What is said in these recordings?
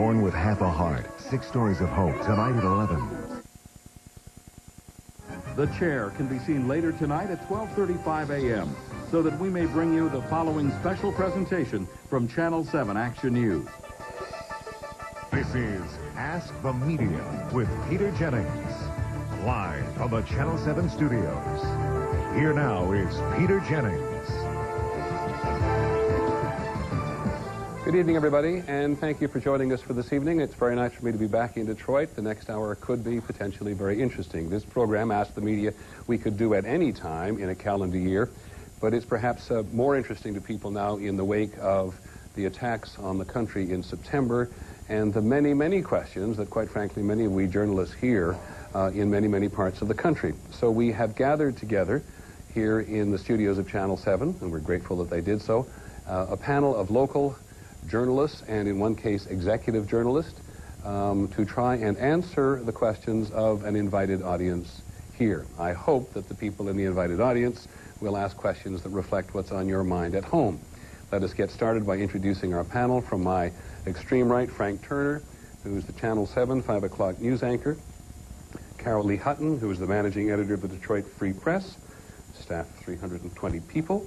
Born with half a heart, 6 stories of hope, tonight at 11. The Chair can be seen later tonight at 12:35 a.m. so that we may bring you the following special presentation from Channel 7 Action News. This is Ask the Media with Peter Jennings, live from the Channel 7 studios. Here now is Peter Jennings. Good evening, everybody, and thank you for joining us for this evening. It's very nice for me to be back in Detroit. The next hour could be potentially very interesting. This program, Ask the Media, we could do at any time in a calendar year, but it's perhaps more interesting to people now in the wake of the attacks on the country in September and the many, many questions that, quite frankly, many of we journalists hear in many, many parts of the country. So we have gathered together here in the studios of Channel 7, and we're grateful that they did so, a panel of local journalists, and in one case executive journalists, to try and answer the questions of an invited audience here. I hope that the people in the invited audience will ask questions that reflect what's on your mind at home. Let us get started by introducing our panel. From my extreme right, Frank Turner, who is the Channel 7 5 o'clock news anchor. Carole Hutton, who is the managing editor of the Detroit Free Press, staff 320 people.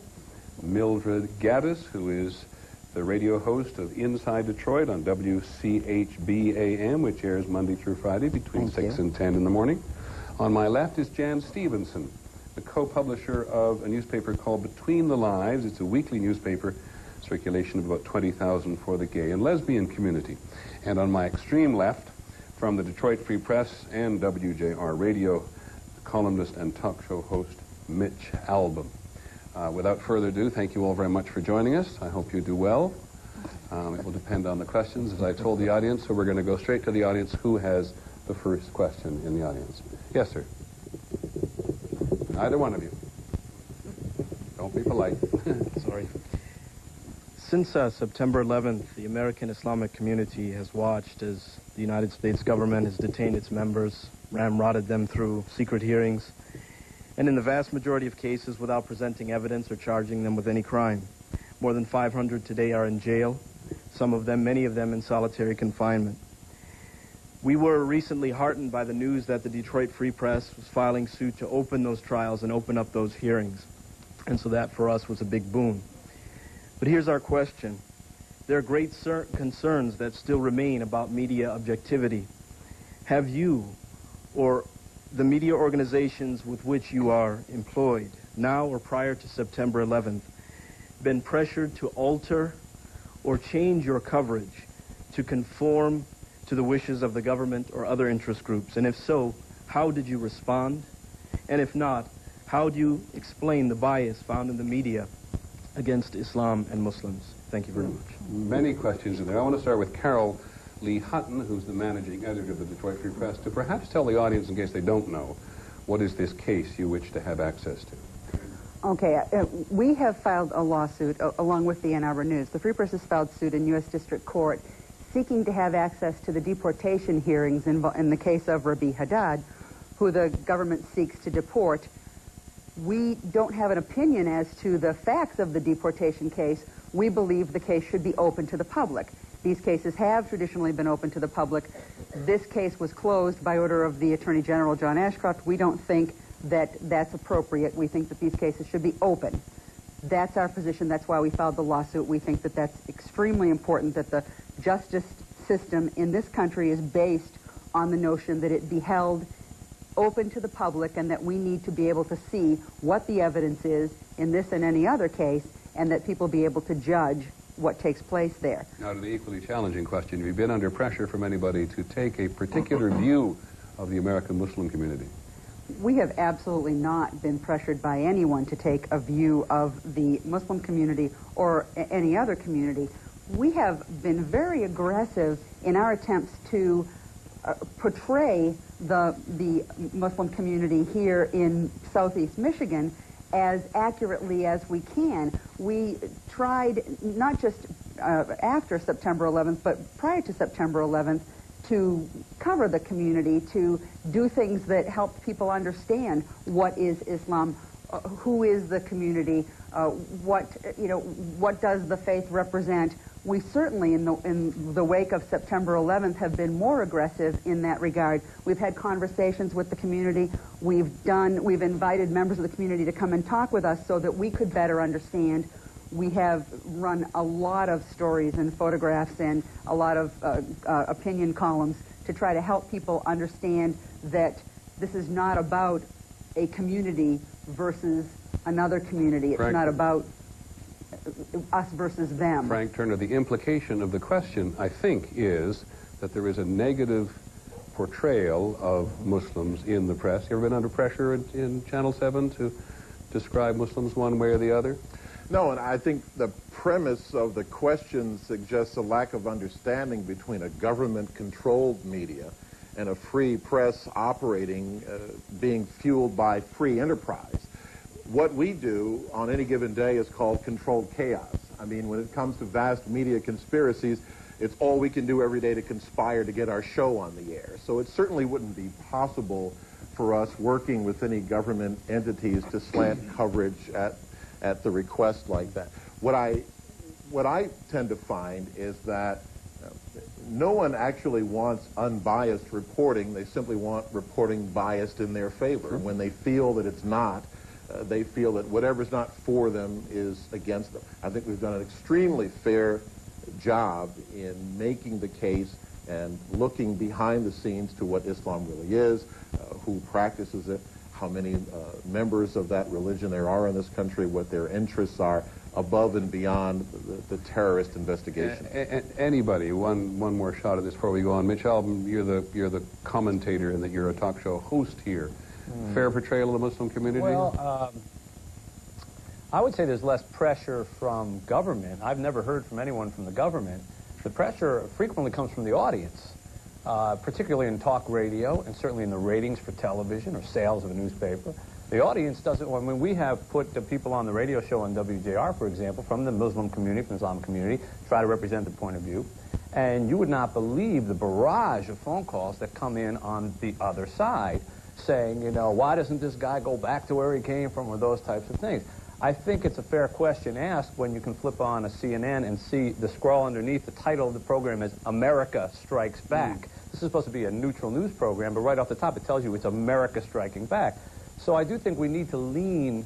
Mildred Gaddis, who is the radio host of Inside Detroit on WCHB AM, which airs Monday through Friday between 6 and 10 in the morning. On my left is Jan Stevenson, the co-publisher of a newspaper called Between the Lives. It's a weekly newspaper, circulation of about 20,000 for the gay and lesbian community. And on my extreme left, from the Detroit Free Press and WJR Radio, columnist and talk show host Mitch Albom. Without further ado, thank you all very much for joining us. I hope you do well. It will depend on the questions, as I told the audience, so we're going to go straight to the audience. Who has the first question in the audience? Yes, sir. Either one of you. Don't be polite. Sorry. Since September 11th, the American Islamic community has watched as the United States government has detained its members, ramrodded them through secret hearings, and in the vast majority of cases without presenting evidence or charging them with any crime. More than 500 today are in jail, some of them, many of them, in solitary confinement. We were recently heartened by the news that the Detroit Free Press was filing suit to open those trials and open up those hearings. And so that for us was a big boon. But here's our question. There are great concerns that still remain about media objectivity. Have you, or the media organizations with which you are employed, now or prior to September 11th, been pressured to alter or change your coverage to conform to the wishes of the government or other interest groups? And if so, how did you respond? And if not, how do you explain the bias found in the media against Islam and Muslims? Thank you very much. Many questions in there. I want to start with Carole Hutton, who's the managing editor of the Detroit Free Press, to perhaps tell the audience, in case they don't know, what is this case you wish to have access to? Okay, we have filed a lawsuit along with the Ann Arbor News. The Free Press has filed suit in U.S. District Court seeking to have access to the deportation hearings in the case of Rabi Haddad, who the government seeks to deport. We don't have an opinion as to the facts of the deportation case. We believe the case should be open to the public. These cases have traditionally been open to the public. This case was closed by order of the Attorney General, John Ashcroft. We don't think that that's appropriate. We think that these cases should be open. That's our position. That's why we filed the lawsuit. We think that that's extremely important, that the justice system in this country is based on the notion that it be held open to the public and that we need to be able to see what the evidence is in this and any other case, and that people be able to judge what takes place there. Now, to the equally challenging question, have you been under pressure from anybody to take a particular view of the American Muslim community? We have absolutely not been pressured by anyone to take a view of the Muslim community or any other community. We have been very aggressive in our attempts to portray the Muslim community here in Southeast Michigan as accurately as we can. We tried, not just after September 11th, but prior to September 11th, to cover the community, to do things that help people understand what is Islam, who is the community, what does the faith represent, We certainly, in the wake of September 11th, have been more aggressive in that regard. We've had conversations with the community. We've invited members of the community to come and talk with us so that we could better understand. We have run a lot of stories and photographs and a lot of opinion columns to try to help people understand that this is not about a community versus another community. It's not about us versus them. Frank Turner, the implication of the question, I think, is that there is a negative portrayal of Muslims in the press. You ever been under pressure in Channel 7 to describe Muslims one way or the other? No, and I think the premise of the question suggests a lack of understanding between a government-controlled media and a free press operating, being fueled by free enterprise. What we do on any given day is called controlled chaos. I mean, when it comes to vast media conspiracies, it's all we can do every day to conspire to get our show on the air. So it certainly wouldn't be possible for us working with any government entities to slant coverage at the request like that. What I tend to find is that no one actually wants unbiased reporting. They simply want reporting biased in their favor. When they feel that it's not, they feel that whatever's not for them is against them. I think we've done an extremely fair job in making the case and looking behind the scenes to what Islam really is, who practices it, how many members of that religion there are in this country, what their interests are, above and beyond the terrorist investigation. Anybody, one more shot at this before we go on. Mitch Albom, you're the commentator and that you're a talk show host here. Fair portrayal of the Muslim community? Well, I would say there's less pressure from government. I've never heard from anyone from the government. The pressure frequently comes from the audience, particularly in talk radio and certainly in the ratings for television or sales of a newspaper. The audience doesn't, I mean, we have put the people on the radio show on WJR, for example, from the Muslim community, from the Islam community, try to represent the point of view. And you would not believe the barrage of phone calls that come in on the other side saying, you know, why doesn't this guy go back to where he came from, or those types of things. I think it's a fair question asked when you can flip on a CNN and see the scroll underneath. The title of the program is America Strikes Back. This is supposed to be a neutral news program, but right off the top it tells you it's America striking back. So I do think we need to lean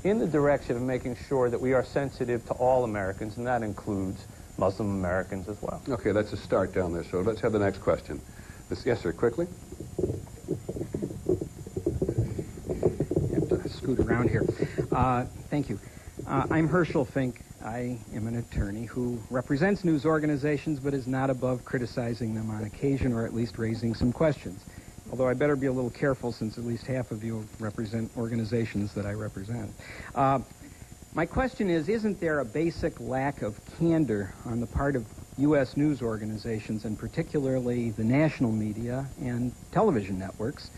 in the direction of making sure that we are sensitive to all Americans, and that includes Muslim Americans as well. Okay, that's a start down there, so let's have the next question. Yes, sir, quickly. Scoot around here. Thank you. I'm Herschel Fink. I am an attorney who represents news organizations but is not above criticizing them on occasion, or at least raising some questions. Although I better be a little careful since at least half of you represent organizations that I represent. My question is, isn't there a basic lack of candor on the part of U.S. news organizations, and particularly the national media and television networks,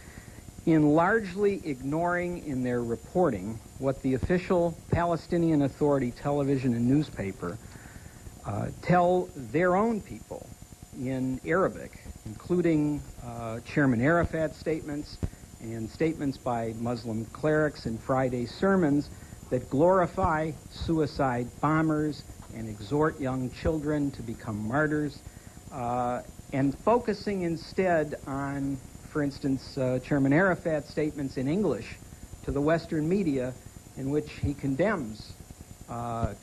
in largely ignoring in their reporting what the official Palestinian Authority television and newspaper tell their own people in Arabic, including Chairman Arafat's statements and statements by Muslim clerics in Friday sermons that glorify suicide bombers and exhort young children to become martyrs, and focusing instead on, for instance, Chairman Arafat's statements in English to the Western media in which he condemns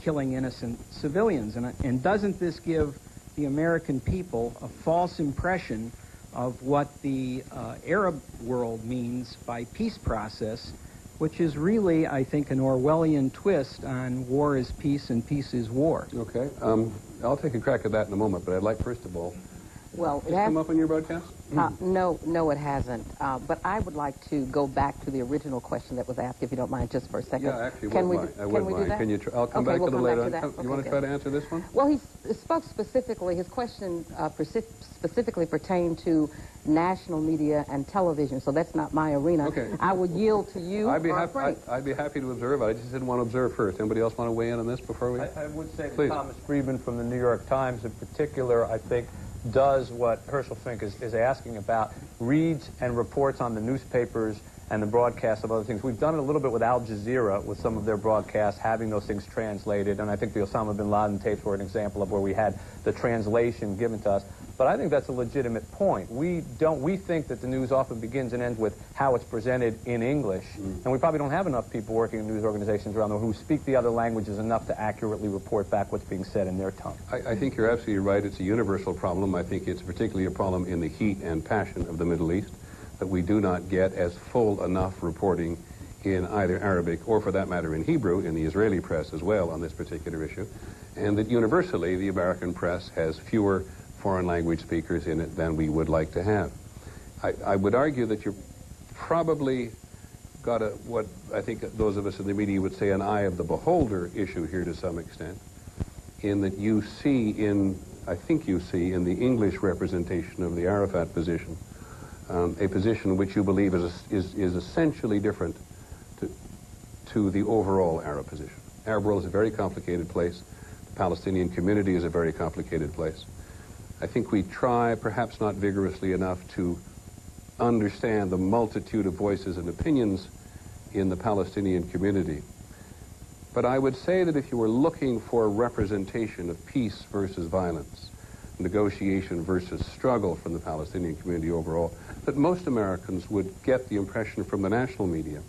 killing innocent civilians. And doesn't this give the American people a false impression of what the Arab world means by peace process, which is really, I think, an Orwellian twist on war is peace and peace is war? Okay. I'll take a crack at that in a moment, but I'd like, first of all, well, has it come up on your broadcast? No, it hasn't. But I would like to go back to the original question that was asked, if you don't mind, just for a second. Yeah, actually, can we do that? Can you I'll come back we'll to the later. You want to try good. to answer this one? Well, he spoke specifically, his question specifically pertained to national media and television, so that's not my arena. Okay. I would yield to you I'd be happy to observe. I just didn't want to observe first. Anybody else want to weigh in on this before we? I would say Please. that Thomas Friedman from the New York Times in particular, I think, does what Herschel Fink is asking about, reads and reports on the newspapers and the broadcast of other things. We've done it a little bit with Al Jazeera, with some of their broadcasts, having those things translated, and I think the Osama bin Laden tapes were an example of where we had the translation given to us. But I think that's a legitimate point. We think that the news often begins and ends with how it's presented in English, and we probably don't have enough people working in news organizations around the world who speak the other languages enough to accurately report back what's being said in their tongue. I think you're absolutely right. It's a universal problem. I think it's particularly a problem in the heat and passion of the Middle East, that we do not get as full enough reporting in either Arabic or, for that matter, in Hebrew, in the Israeli press as well, on this particular issue, and that universally the American press has fewer foreign language speakers in it than we would like to have. I would argue that you're probably got what I think those of us in the media would say an eye of the beholder issue here to some extent, in that you see I think you see in the English representation of the Arafat position a position which you believe is essentially different to the overall Arab position. Arab world is a very complicated place. The Palestinian community is a very complicated place. I think we try, perhaps not vigorously enough, to understand the multitude of voices and opinions in the Palestinian community. But I would say that if you were looking for representation of peace versus violence, negotiation versus struggle from the Palestinian community overall, that most Americans would get the impression from the national media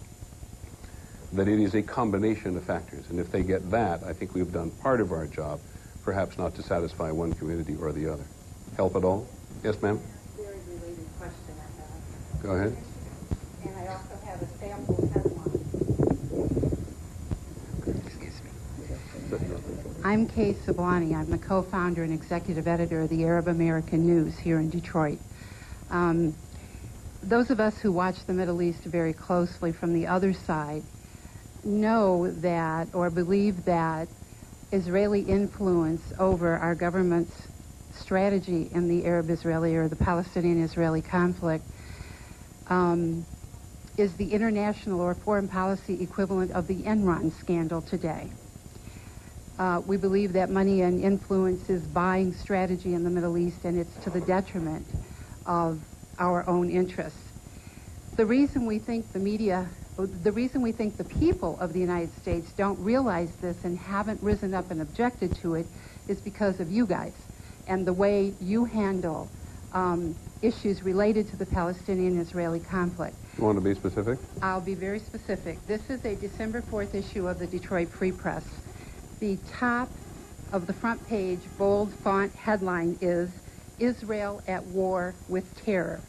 that it is a combination of factors. And if they get that, I think we've done part of our job, perhaps not to satisfy one community or the other. Help at all? Yes, ma'am? Very related question I have. Go ahead. And I also have a sample headline. Excuse me. I'm Kay Sablani. I'm the co-founder and executive editor of the Arab American News here in Detroit. Those of us who watch the Middle East very closely from the other side know that, or believe that, Israeli influence over our government's strategy in the Arab-Israeli or the Palestinian-Israeli conflict is the international or foreign policy equivalent of the Enron scandal today. We believe that money and influence is buying strategy in the Middle East, and it's to the detriment of our own interests. The reason we think the people of the United States don't realize this and haven't risen up and objected to it is because of you guys and the way you handle issues related to the Palestinian-Israeli conflict. You want to be specific? I'll be very specific. This is a December 4th issue of the Detroit Free Press. The top of the front page, bold font headline is, "Israel at War with Terror."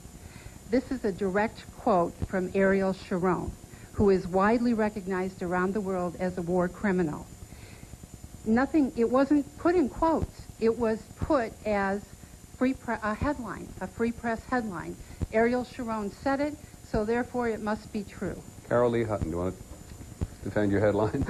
This is a direct quote from Ariel Sharon, who is widely recognized around the world as a war criminal. It wasn't put in quotes. It was put as a headline, a Free Press headline. Ariel Sharon said it, so therefore it must be true. Carole Hutton, do you want to defend your headline?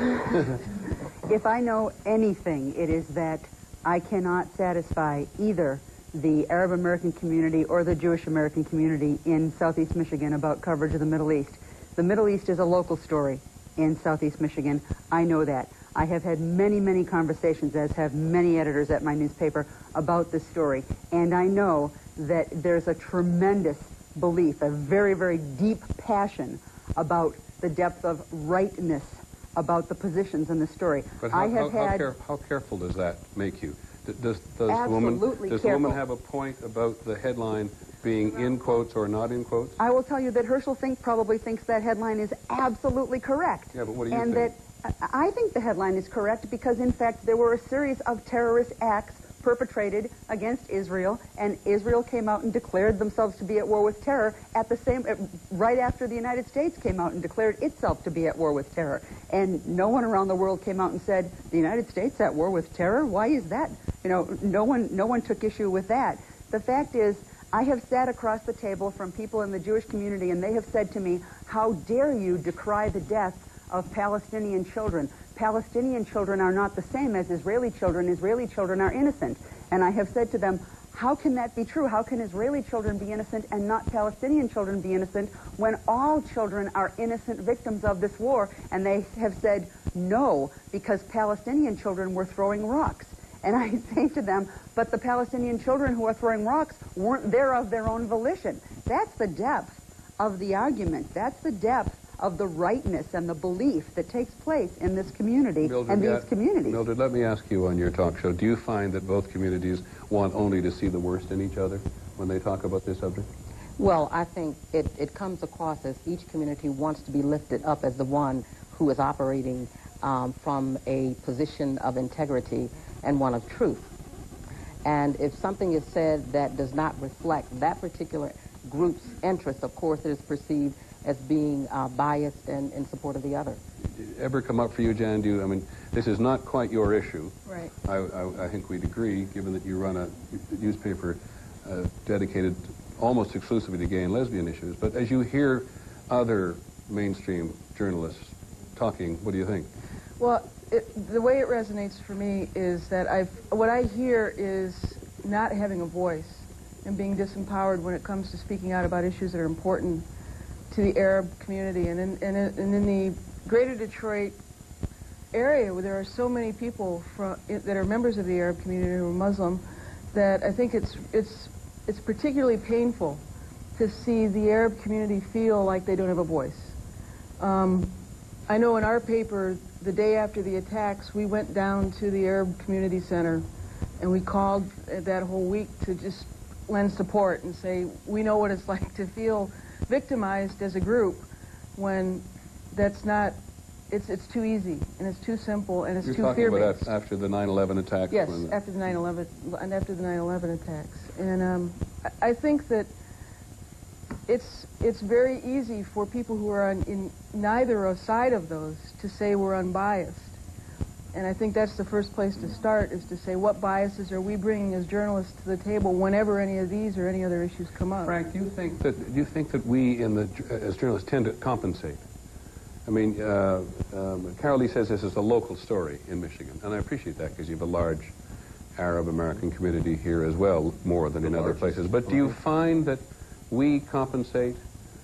If I know anything, it is that I cannot satisfy either the Arab American community or the Jewish American community in Southeast Michigan about coverage of the Middle East. The Middle East is a local story in Southeast Michigan. I know that. I have had many, many conversations, as have many editors at my newspaper, about this story. And I know that there's a tremendous belief, a very, very deep passion about the depth of rightness about the positions in the story. But how careful does that make you? Does the woman have a point about the headline being in quotes or not in quotes? I will tell you that Herschel Fink probably thinks that headline is absolutely correct. Yeah, but what do you think? think? I think the headline is correct because, in fact, there were a series of terrorist acts perpetrated against Israel, and Israel came out and declared themselves to be at war with terror right after the United States came out and declared itself to be at war with terror. And no one around the world came out and said, the United States at war with terror? Why is that? You know, no one took issue with that. The fact is, I have sat across the table from people in the Jewish community, and they have said to me, how dare you decry the death of Palestinian children? Palestinian children are not the same as Israeli children. Israeli children are innocent. And I have said to them, how can that be true? How can Israeli children be innocent and not Palestinian children be innocent when all children are innocent victims of this war? And they have said no, because Palestinian children were throwing rocks. And I say to them, but the Palestinian children who are throwing rocks weren't there of their own volition. That's the depth of the argument. That's the depth of the rightness and the belief that takes place in this community and these communities. Mildred, let me ask you on your talk show, do you find that both communities want only to see the worst in each other when they talk about this subject? Well, I think it comes across as each community wants to be lifted up as the one who is operating from a position of integrity and one of truth. And if something is said that does not reflect that particular group's interest, of course it is perceived as being biased and in support of the other. Did it ever come up for you, Jan? I mean, this is not quite your issue. Right. I think we'd agree, given that you run a newspaper dedicated almost exclusively to gay and lesbian issues. But as you hear other mainstream journalists talking, what do you think? Well, the way it resonates for me is that what I hear is not having a voice and being disempowered when it comes to speaking out about issues that are important to the Arab community. And in the greater Detroit area, where there are so many people that are members of the Arab community who are Muslim, that I think it's particularly painful to see the Arab community feel like they don't have a voice. I know in our paper, the day after the attacks, we went down to the Arab Community Center and we called that whole week to just lend support and say, we know what it's like to feel victimized as a group when that's not, it's too easy and it's too simple and it's too fear-based. You're talking about after the 9/11 attacks? Yes, after the 9/11 attacks. And I think that it's very easy for people who are in neither side of those to say we're unbiased. And I think that's the first place to start, is to say what biases are we bringing as journalists to the table whenever any of these or any other issues come up. Frank, do you think that we as journalists tend to compensate? I mean, Carole says this is a local story in Michigan, and I appreciate that because you have a large Arab American community here as well, more than in other places. But do you find that we compensate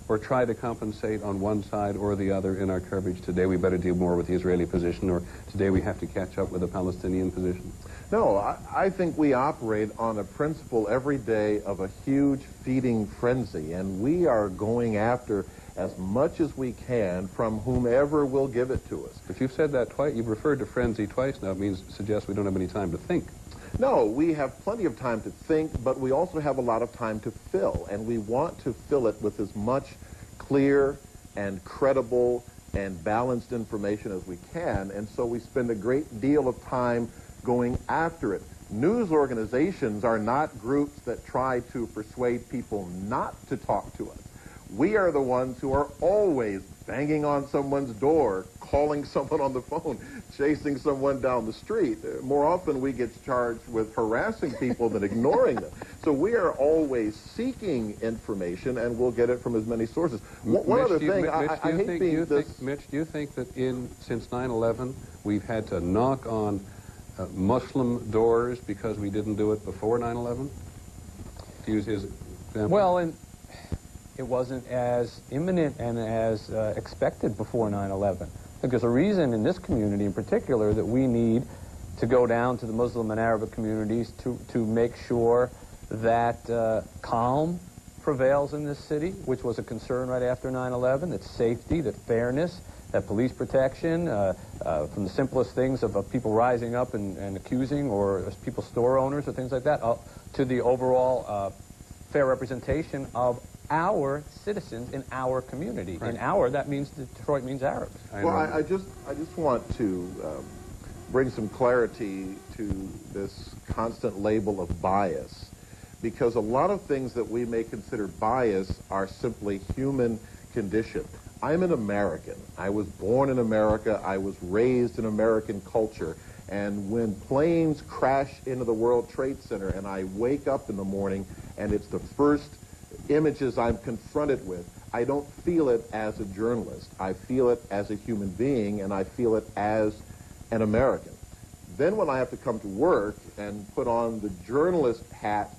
or try to compensate on one side or the other in our coverage? Today we better deal more with the Israeli position, or today we have to catch up with the Palestinian position? No, I think we operate on a principle every day of a huge feeding frenzy, and we are going after as much as we can from whomever will give it to us. But you've said that twice. You've referred to frenzy twice now. It suggests we don't have any time to think. No, we have plenty of time to think, but we also have a lot of time to fill, and we want to fill it with as much clear and credible and balanced information as we can, and so we spend a great deal of time going after it. News organizations are not groups that try to persuade people not to talk to us. We are the ones who are always banging on someone's door, calling someone on the phone, chasing someone down the street. More often we get charged with harassing people than ignoring them. So we are always seeking information, and we'll get it from as many sources. One other thing, I hate being this... Mitch, do you think that since 9/11 we've had to knock on Muslim doors because we didn't do it before 9/11? To use his example. Well, and it wasn't as imminent and as expected before 9/11. I think there's a reason in this community in particular that we need to go down to the Muslim and Arabic communities to make sure that calm prevails in this city, which was a concern right after 9/11, that safety, that fairness, that police protection, from the simplest things of people rising up and accusing, or people store owners or things like that, to the overall fair representation of our citizens in our community. Right. In our, that means Detroit means Arabs. Well, I just want to bring some clarity to this constant label of bias, because a lot of things that we may consider bias are simply human condition. I'm an American. I was born in America. I was raised in American culture. And when planes crash into the World Trade Center and I wake up in the morning and it's the first images I'm confronted with, I don't feel it as a journalist. I feel it as a human being, and I feel it as an American. Then when I have to come to work and put on the journalist hat,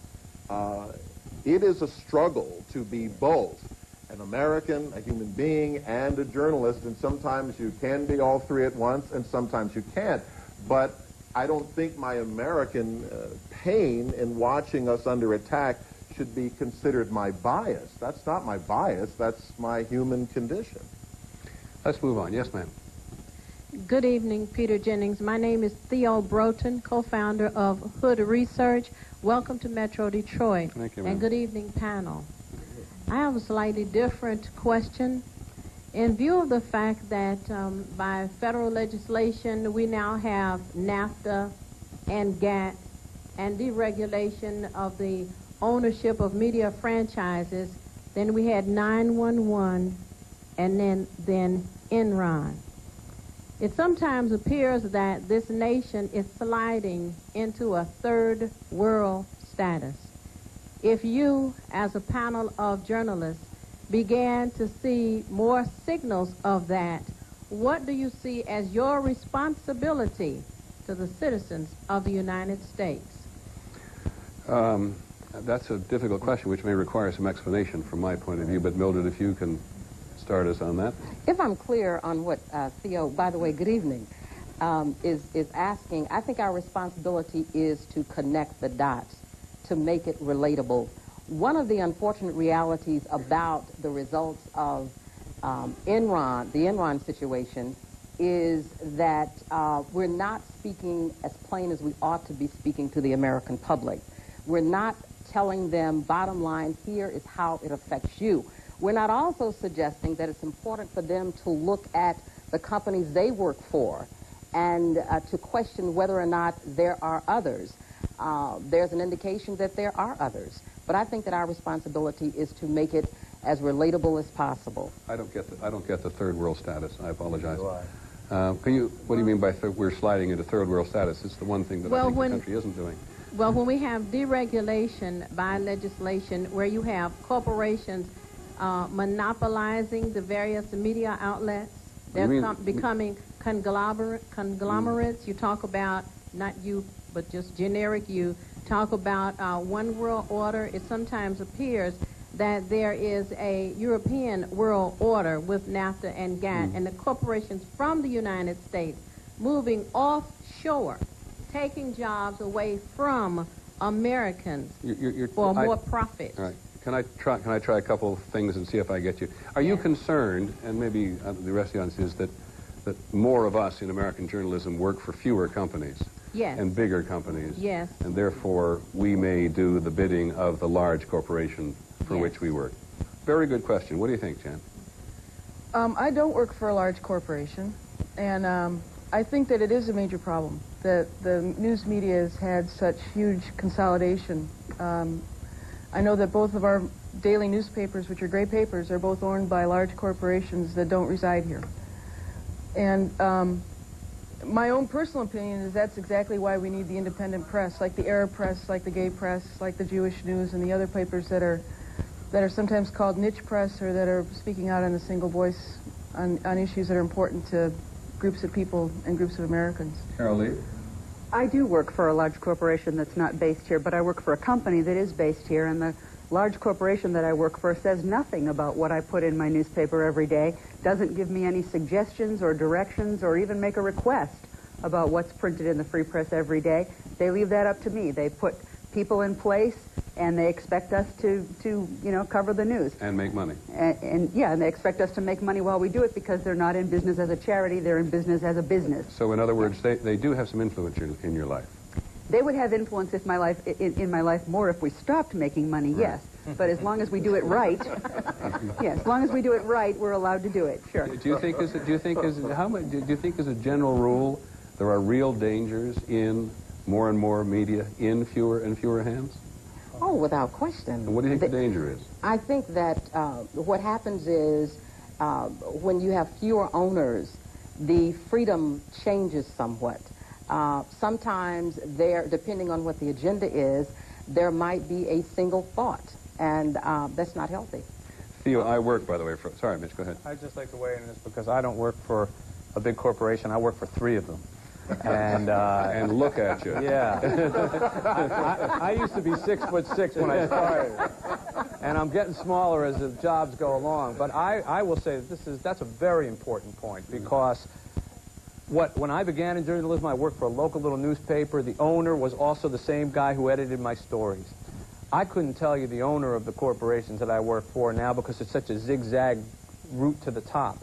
it is a struggle to be both an American, a human being, and a journalist, and sometimes you can be all three at once, and sometimes you can't. But I don't think my American pain in watching us under attack should be considered my bias. That's not my bias. That's my human condition. Let's move on. Yes, ma'am. Good evening, Peter Jennings. My name is Theo Broughton, co-founder of Hood Research. Welcome to Metro Detroit. Thank you, ma'am. And good evening, panel. I have a slightly different question. In view of the fact that by federal legislation we now have NAFTA and GATT and deregulation of the ownership of media franchises, then we had 911 and then Enron. It sometimes appears that this nation is sliding into a third world status. If you, as a panel of journalists, began to see more signals of that, what do you see as your responsibility to the citizens of the United States? That's a difficult question, which may require some explanation from my point of view, but Mildred, if you can start us on that. If I'm clear on what Theo, by the way, good evening, is asking, I think our responsibility is to connect the dots, to make it relatable. One of the unfortunate realities about the results of Enron, the Enron situation, is that we're not speaking as plain as we ought to be speaking to the American public. We're not telling them, bottom line, here is how it affects you. We're not also suggesting that it's important for them to look at the companies they work for and to question whether or not there are others. There's an indication that there are others. But I think that our responsibility is to make it as relatable as possible. I don't get the third world status. I apologize. What do you mean by we're sliding into third world status? It's the one thing that I think the country isn't doing. Well, when we have deregulation by legislation where you have corporations monopolizing the various media outlets, they're becoming conglomerates. You talk about, not you, but just generic you, talk about one world order. It sometimes appears that there is a European world order with NAFTA and GATT, and the corporations from the United States moving offshore, taking jobs away from Americans for more profit. All right. Can I try a couple of things and see if I get you? Are you concerned, and maybe the rest of the audience is, that more of us in American journalism work for fewer companies? Yes. And bigger companies? Yes. And therefore, we may do the bidding of the large corporation for which we work? Very good question. What do you think, Jan? I don't work for a large corporation, and I think that it is a major problem that the news media has had such huge consolidation. I know that both of our daily newspapers, which are great papers, are both owned by large corporations that don't reside here. And my own personal opinion is that's exactly why we need the independent press, like the Arab press, like the gay press, like the Jewish News, and the other papers that are sometimes called niche press, or that are speaking out in a single voice on issues that are important to groups of people and groups of Americans. Carole? I do work for a large corporation that's not based here, but I work for a company that is based here, and the large corporation that I work for says nothing about what I put in my newspaper every day, doesn't give me any suggestions or directions or even make a request about what's printed in the Free Press every day. They leave that up to me. They put people in place, and they expect us to cover the news. And make money. And they expect us to make money while we do it, because they're not in business as a charity, they're in business as a business. So in other words, they do have some influence in your life. They would have influence in my life more if we stopped making money, yes. But as long as we do it right, as long as we do it right, we're allowed to do it. Sure. Do you think as a general rule, there are real dangers in more and more media in fewer and fewer hands? Oh, without question. And what do you think the danger is? I think that what happens is when you have fewer owners, the freedom changes somewhat. Sometimes depending on what the agenda is, there might be a single thought, and that's not healthy. Theo, I work, by the way, sorry, Mitch, go ahead. I'd just like to weigh in on this because I don't work for a big corporation. I work for 3 of them. And look at you. Yeah. I used to be 6'6" when I started, and I'm getting smaller as the jobs go along. But I will say that's a very important point, because when I began in journalism, I worked for a local little newspaper. The owner was also the same guy who edited my stories. I couldn't tell you the owner of the corporations that I work for now because it's such a zigzag route to the top.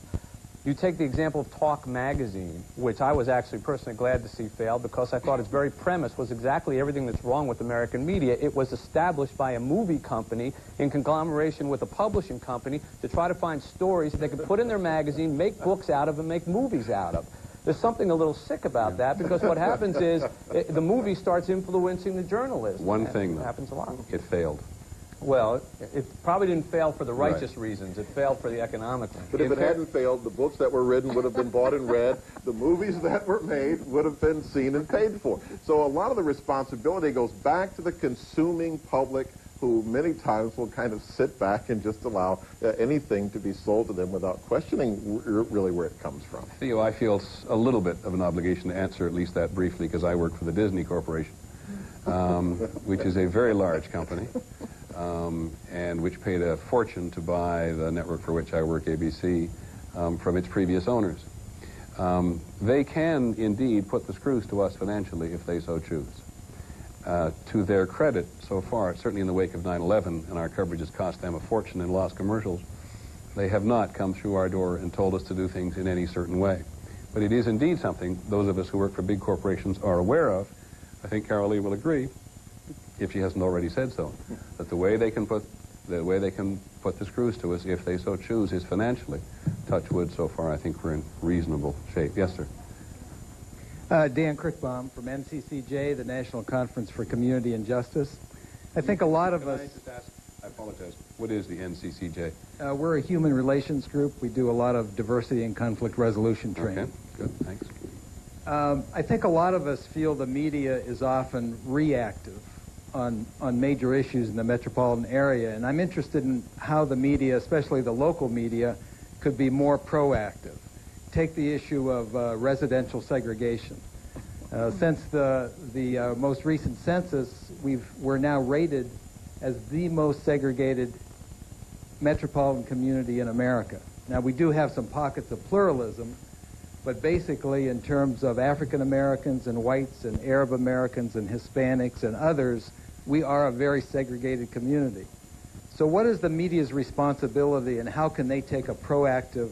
You take the example of Talk Magazine, which I was actually personally glad to see fail because I thought its very premise was exactly everything that's wrong with American media. It was established by a movie company in conglomeration with a publishing company to try to find stories that they could put in their magazine, make books out of, and make movies out of. There's something a little sick about that because what happens is the movie starts influencing the journalism. One thing, though. It happens a lot. It failed. Well, it probably didn't fail for the righteous reasons. It failed for the economic ones. But if it hadn't failed, the books that were written would have been bought and read. The movies that were made would have been seen and paid for. So a lot of the responsibility goes back to the consuming public, who many times will kind of sit back and just allow anything to be sold to them without questioning really where it comes from. Theo, I feel a little bit of an obligation to answer at least that briefly because I work for the Disney Corporation, which is a very large company. And which paid a fortune to buy the network for which I work, ABC, from its previous owners. They can indeed put the screws to us financially if they so choose. To their credit, so far, certainly in the wake of 9/11, and our coverage has cost them a fortune in lost commercials, they have not come through our door and told us to do things in any certain way. But it is indeed something those of us who work for big corporations are aware of. I think Carole will agree, if she hasn't already said so, that the way they can put the screws to us, if they so choose, is financially. Touch wood, so far, I think we're in reasonable shape. Yes, sir. Dan Crickbaum from NCCJ, the National Conference for Community and Justice. I think a lot of us... I just ask, I apologize, what is the NCCJ? We're a human relations group. We do a lot of diversity and conflict resolution training. Okay, good, thanks. I think a lot of us feel the media is often reactive on major issues in the metropolitan area, and I'm interested in how the media, especially the local media, could be more proactive. Take the issue of residential segregation. Since the most recent census, we're now rated as the most segregated metropolitan community in America. Now, we do have some pockets of pluralism, but basically in terms of African Americans and whites and Arab Americans and Hispanics and others, we are a very segregated community. So what is the media's responsibility, and how can they take a proactive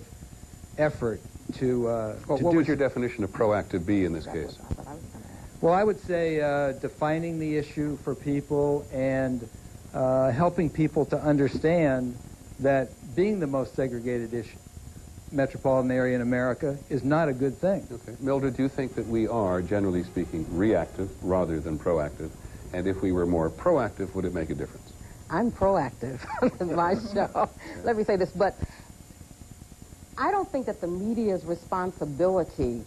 effort to what would your definition of proactive be in this case? Well, I would say defining the issue for people and helping people to understand that being the most segregated metropolitan area in America is not a good thing. Okay. Mildred, do you think that we are, generally speaking, reactive rather than proactive? And if we were more proactive, would it make a difference? I'm proactive in my show. Let me say this, but I don't think that the media's responsibility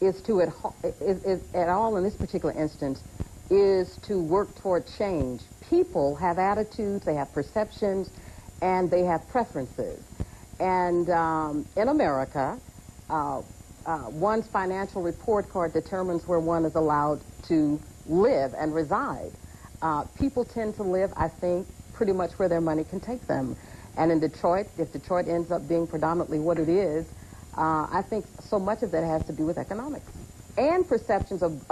is to, at all in this particular instance, is to work toward change. People have attitudes, they have perceptions, and they have preferences. And in America, one's financial report card determines where one is allowed to live and reside. People tend to live, I think, pretty much where their money can take them. And in Detroit, if Detroit ends up being predominantly what it is, I think so much of that has to do with economics and perceptions of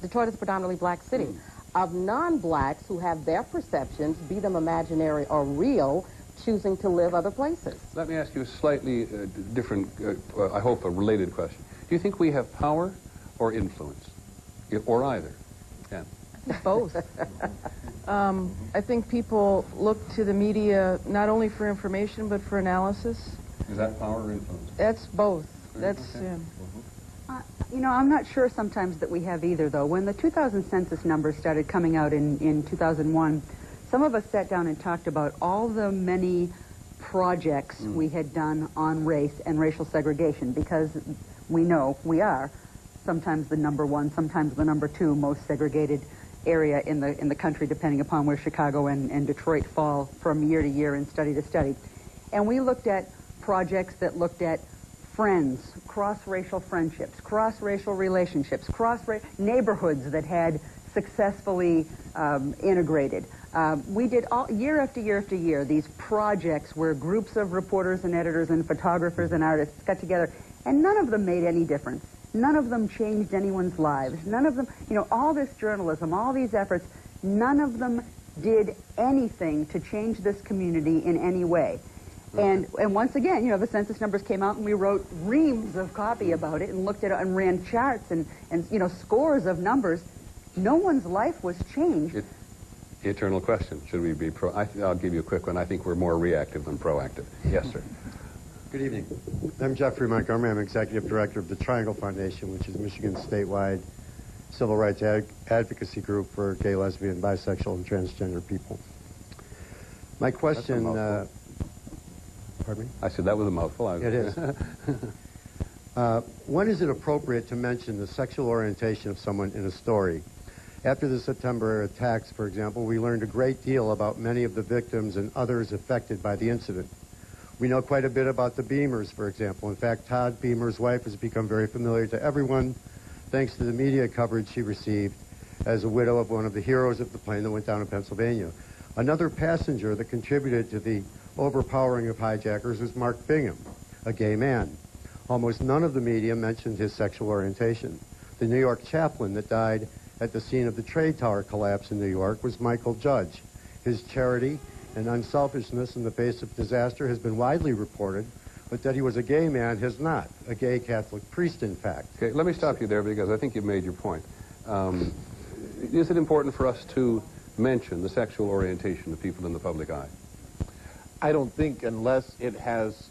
Detroit is a predominantly black city, of non-blacks who have their perceptions, be them imaginary or real, choosing to live other places. Let me ask you a slightly different, I hope a related question. Do you think we have power or influence? Or either? Yeah. Both. I think people look to the media not only for information but for analysis. Is that power or influence? That's both. That's okay. You know, I'm not sure sometimes that we have either, though. When the 2000 census numbers started coming out in 2001, some of us sat down and talked about all the many projects we had done on race and racial segregation, because we know we are sometimes the number one, sometimes the number two most segregated area in the country, depending upon where Chicago and Detroit fall from year to year and study to study. And we looked at projects that looked at friends, cross-racial friendships, cross-racial relationships, neighborhoods that had successfully integrated. We did year after year after year these projects where groups of reporters and editors and photographers and artists got together, and none of them made any difference. None of them changed anyone's lives. None of them, you know, all this journalism, all these efforts, none of them did anything to change this community in any way. And once again, the census numbers came out and we wrote reams of copy about it and looked at it and ran charts and scores of numbers. No one's life was changed. Eternal question. Should we be I'll give you a quick one. I think we're more reactive than proactive. Yes, sir. Good evening. I'm Jeffrey Montgomery. I'm Executive Director of the Triangle Foundation, which is Michigan's statewide civil rights advocacy group for gay, lesbian, bisexual, and transgender people. My question... Pardon me? I said that was a mouthful. It is. When is it appropriate to mention the sexual orientation of someone in a story? After the September attacks, for example, we learned a great deal about many of the victims and others affected by the incident. We know quite a bit about the Beamers, for example. In fact, Todd Beamer's wife has become very familiar to everyone thanks to the media coverage she received as a widow of one of the heroes of the plane that went down in Pennsylvania. Another passenger that contributed to the overpowering of hijackers was Mark Bingham, a gay man. Almost none of the media mentioned his sexual orientation. The New York chaplain that died at the scene of the trade tower collapse in New York was Michael Judge. His charity and unselfishness in the face of disaster has been widely reported, but that he was a gay man has not. A gay Catholic priest, in fact. Okay, let me stop you there because I think you've made your point. Is it important for us to mention the sexual orientation of people in the public eye? I don't think, unless it has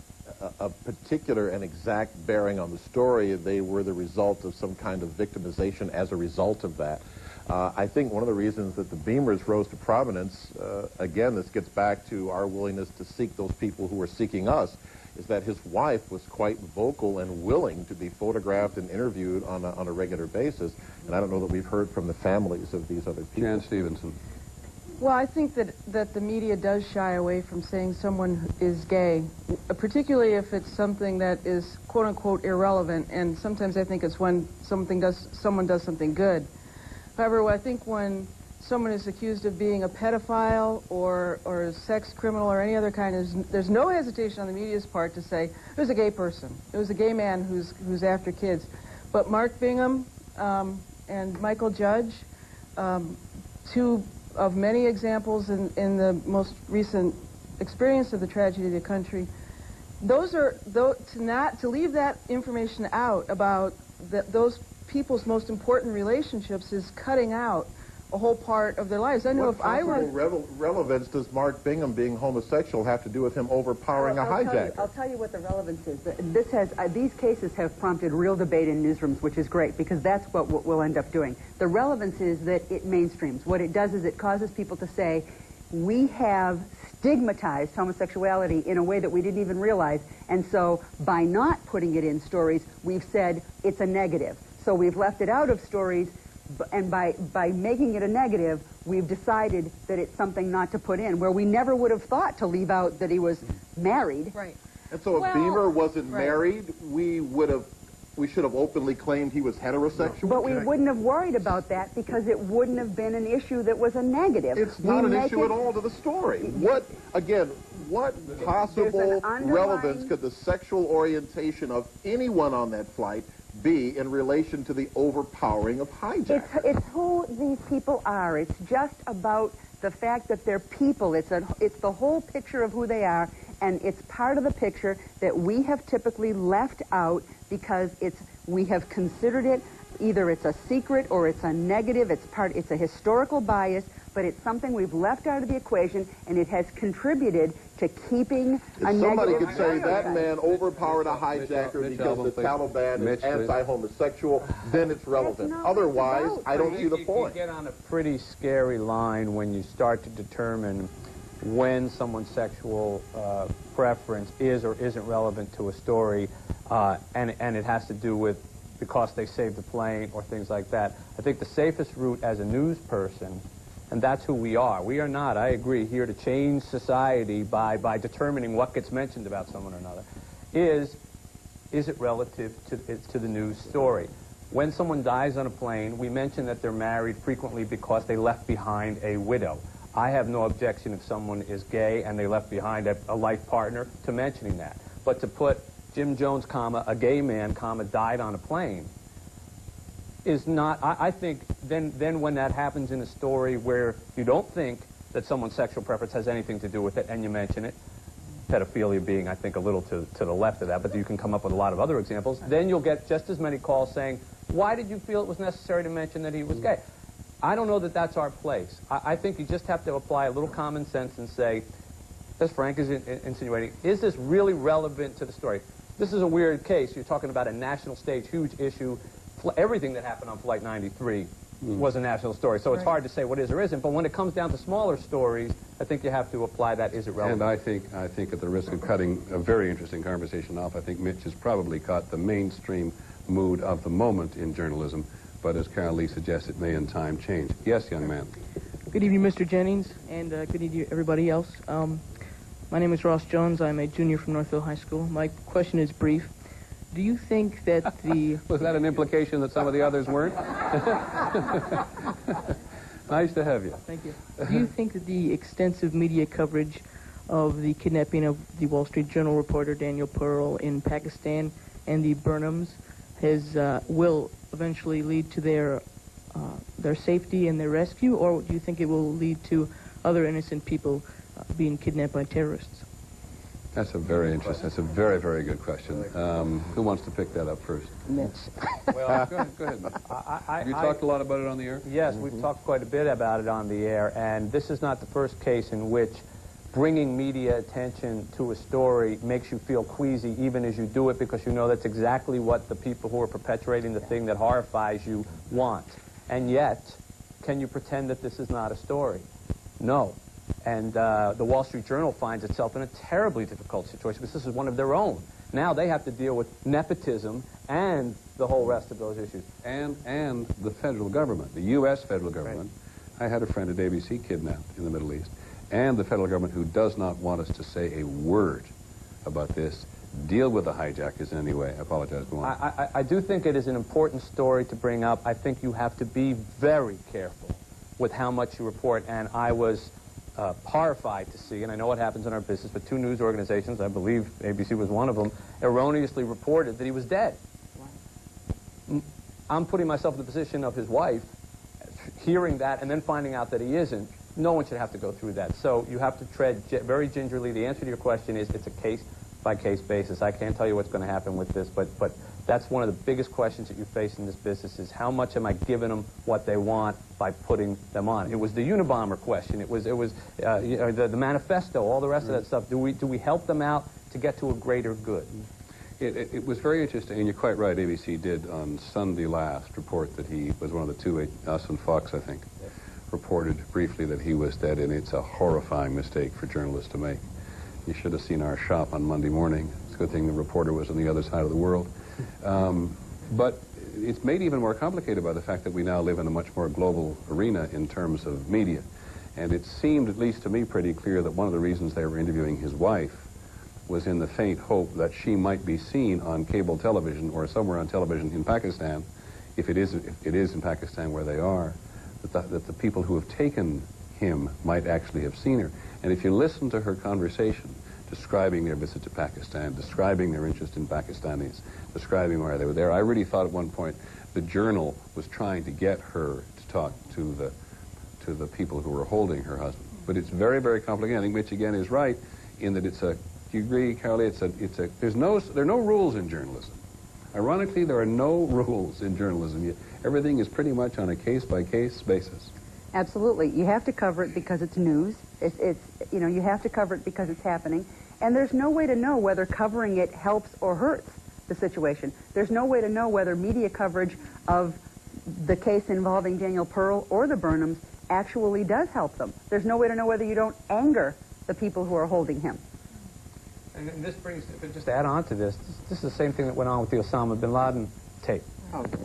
a particular and exact bearing on the story, they were the result of some kind of victimization as a result of that. I think one of the reasons that the Beamers rose to prominence, again, this gets back to our willingness to seek those people who are seeking us, is that his wife was quite vocal and willing to be photographed and interviewed on a regular basis. And I don't know that we've heard from the families of these other people. Jan Stevenson. Well, I think that the media does shy away from saying someone is gay, particularly if it's something that is quote-unquote irrelevant, and sometimes I think it's when someone does something good. However, I think when someone is accused of being a pedophile or a sex criminal or any other kind, there's no hesitation on the media's part to say, it was a gay person, it was a gay man who's after kids. But Mark Bingham and Michael Judge, two of many examples in the most recent experience of the tragedy of the country, to leave that information out about those people's most important relationships is cutting out a whole part of their lives. I know if I were... What relevance does Mark Bingham being homosexual have to do with him overpowering a hijacker? I'll tell you what the relevance is. These cases have prompted real debate in newsrooms, which is great, because that's what we'll end up doing. The relevance is that it mainstreams. What it does is it causes people to say, we have stigmatized homosexuality in a way that we didn't even realize, and so by not putting it in stories, we've said it's a negative. So we've left it out of stories, and by making it a negative, we've decided that it's something not to put in, where we never would have thought to leave out that he was married. Right. And so if Beamer wasn't married, we should have openly claimed he was heterosexual? But we wouldn't have worried about that because it wouldn't have been an issue that was a negative. It's not an issue at all to the story. What possible relevance could the sexual orientation of anyone on that flight be in relation to the overpowering of hijackers? It's who these people are. It's just about the fact that they're people. It's the whole picture of who they are, and it's part of the picture that we have typically left out because we have considered it either it's a secret or it's a negative. It's a historical bias, but it's something we've left out of the equation, and it has contributed to keeping a negative. Somebody could say that man overpowered a hijacker because the Taliban is anti-homosexual, then it's relevant. Otherwise, I don't see the point. You get on a pretty scary line when you start to determine when someone's sexual preference is or isn't relevant to a story, and it has to do with because they saved the plane or things like that. I think the safest route as a news person, and that's who we are. We are not, I agree, here to change society by determining what gets mentioned about someone or another. Is it relative to the news story? When someone dies on a plane, we mention that they're married frequently because they left behind a widow. I have no objection if someone is gay and they left behind a life partner to mentioning that. But to put Jim Jones, comma, a gay man, comma, died on a plane is not, I think then when that happens in a story where you don't think that someone's sexual preference has anything to do with it, and you mention it, pedophilia being, I think, a little to the left of that, but you can come up with a lot of other examples, then you'll get just as many calls saying, why did you feel it was necessary to mention that he was gay? I don't know that that's our place. I think you just have to apply a little common sense and say, as Frank is insinuating, is this really relevant to the story? This is a weird case. You're talking about a national stage, huge issue. Everything that happened on Flight 93 was a national story, so it's hard to say what is or isn't. But when it comes down to smaller stories, I think you have to apply that, is it relevant? And I think at the risk of cutting a very interesting conversation off, I think Mitch has probably caught the mainstream mood of the moment in journalism, but as Carole Lee suggests, it may in time change. Yes, young man. Good evening, Mr. Jennings, and good evening, everybody else. My name is Ross Jones. I'm a junior from Northville High School. My question is brief. Do you think that the... Was that an implication that some of the others weren't? Nice to have you. Thank you. Do you think that the extensive media coverage of the kidnapping of the Wall Street Journal reporter Daniel Pearl in Pakistan and the Burnhams will eventually lead to their safety and their rescue, or do you think it will lead to other innocent people being kidnapped by terrorists? That's a very interesting, that's a very, very good question. Who wants to pick that up first? Mitch. Well, go ahead, Mitch. Have you talked a lot about it on the air? Yes, we've talked quite a bit about it on the air, and this is not the first case in which bringing media attention to a story makes you feel queasy even as you do it, because you know that's exactly what the people who are perpetuating the thing that horrifies you want. And yet, can you pretend that this is not a story? No. And the Wall Street Journal finds itself in a terribly difficult situation because this is one of their own. Now they have to deal with nepotism and the whole rest of those issues. And the federal government, the U.S. federal government. Right. I had a friend at ABC kidnapped in the Middle East. And the federal government, who does not want us to say a word about this, deal with the hijackers in any way. I apologize. Go on. I do think it is an important story to bring up. I think you have to be very careful with how much you report. And I was horrified to see, and I know what happens in our business, but two news organizations, I believe ABC was one of them, erroneously reported that he was dead. Wow. I'm putting myself in the position of his wife, hearing that and then finding out that he isn't. No one should have to go through that. So you have to tread very gingerly. The answer to your question is it's a case-by-case basis. I can't tell you what's going to happen with this, but that's one of the biggest questions that you face in this business is how much am I giving them what they want by putting them on? It was the Unabomber question. It was the manifesto, all the rest of that stuff. Do we help them out to get to a greater good? It was very interesting, and you're quite right. ABC did on Sunday last report that he was one of the two, us and Fox, I think, reported briefly that he was dead, and it's a horrifying mistake for journalists to make. You should have seen our shop on Monday morning. It's a good thing the reporter was on the other side of the world. But it's made even more complicated by the fact that we now live in a much more global arena in terms of media. And it seemed, at least to me, pretty clear that one of the reasons they were interviewing his wife was in the faint hope that she might be seen on cable television or somewhere on television in Pakistan, if it is in Pakistan where they are, that the people who have taken him might actually have seen her. And if you listen to her conversation, describing their visit to Pakistan, describing their interest in Pakistanis, describing why they were there, I really thought at one point the Journal was trying to get her to talk to the people who were holding her husband. But it's very, very complicated. I think Mitch again is right in that it's a. Do you agree, Carole? There are no rules in journalism. Ironically, there are no rules in journalism. Everything is pretty much on a case-by-case basis. Absolutely. You have to cover it because it's news. You have to cover it because it's happening. And there's no way to know whether covering it helps or hurts the situation. There's no way to know whether media coverage of the case involving Daniel Pearl or the Burnhams actually does help them. There's no way to know whether you don't anger the people who are holding him. And this brings, just to add on to this is the same thing that went on with the Osama bin Laden tape.